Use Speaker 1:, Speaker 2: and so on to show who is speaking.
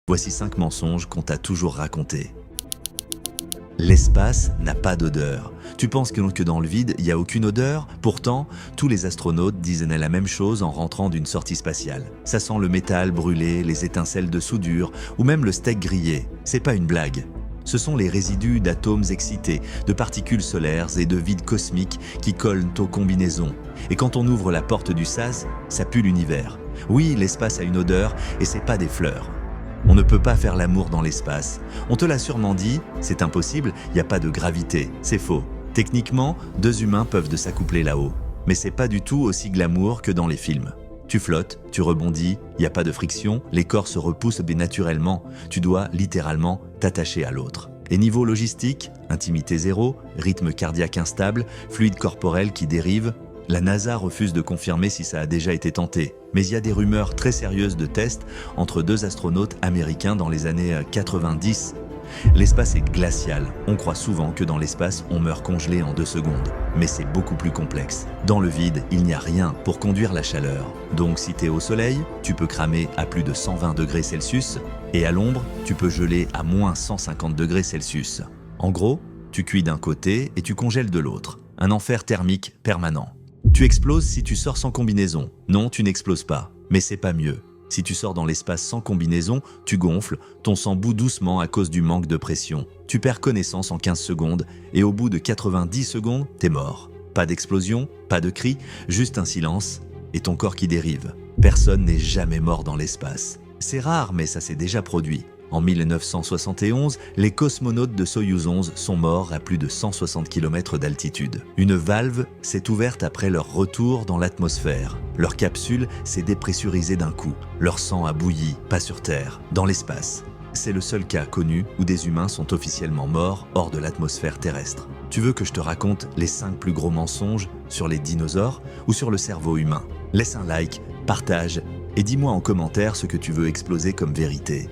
Speaker 1: Voici 5 mensonges qu'on t'a toujours racontés. L'espace n'a pas d'odeur. Tu penses que dans le vide, il n'y a aucune odeur? Pourtant, tous les astronautes disaient la même chose en rentrant d'une sortie spatiale. Ça sent le métal brûlé, les étincelles de soudure ou même le steak grillé. C'est pas une blague. Ce sont les résidus d'atomes excités, de particules solaires et de vide cosmique qui collent aux combinaisons. Et quand on ouvre la porte du sas, ça pue l'univers. Oui, l'espace a une odeur et c'est pas des fleurs. On ne peut pas faire l'amour dans l'espace. On te l'a sûrement dit, c'est impossible, il n'y a pas de gravité. C'est faux. Techniquement, 2 humains peuvent s'accoupler là-haut. Mais c'est pas du tout aussi glamour que dans les films. Tu flottes, tu rebondis, il n'y a pas de friction, les corps se repoussent naturellement. Tu dois littéralement t'attacher à l'autre. Et niveau logistique, intimité zéro, rythme cardiaque instable, fluide corporel qui dérive, la NASA refuse de confirmer si ça a déjà été tenté. Mais il y a des rumeurs très sérieuses de tests entre 2 astronautes américains dans les années 90. L'espace est glacial. On croit souvent que dans l'espace, on meurt congelé en 2 secondes. Mais c'est beaucoup plus complexe. Dans le vide, il n'y a rien pour conduire la chaleur. Donc si t'es au soleil, tu peux cramer à plus de 120 degrés Celsius. Et à l'ombre, tu peux geler à moins 150 degrés Celsius. En gros, tu cuis d'un côté et tu congèles de l'autre. Un enfer thermique permanent. Tu exploses si tu sors sans combinaison. Non, tu n'exploses pas. Mais c'est pas mieux. Si tu sors dans l'espace sans combinaison, tu gonfles, ton sang bout doucement à cause du manque de pression. Tu perds connaissance en 15 secondes et au bout de 90 secondes, t'es mort. Pas d'explosion, pas de cri, juste un silence et ton corps qui dérive. Personne n'est jamais mort dans l'espace. C'est rare, mais ça s'est déjà produit. En 1971, les cosmonautes de Soyouz 11 sont morts à plus de 160 km d'altitude. Une valve s'est ouverte après leur retour dans l'atmosphère. Leur capsule s'est dépressurisée d'un coup. Leur sang a bouilli, pas sur Terre, dans l'espace. C'est le seul cas connu où des humains sont officiellement morts hors de l'atmosphère terrestre. Tu veux que je te raconte les 5 plus gros mensonges sur les dinosaures ou sur le cerveau humain? Laisse un like, partage et dis-moi en commentaire ce que tu veux exploser comme vérité.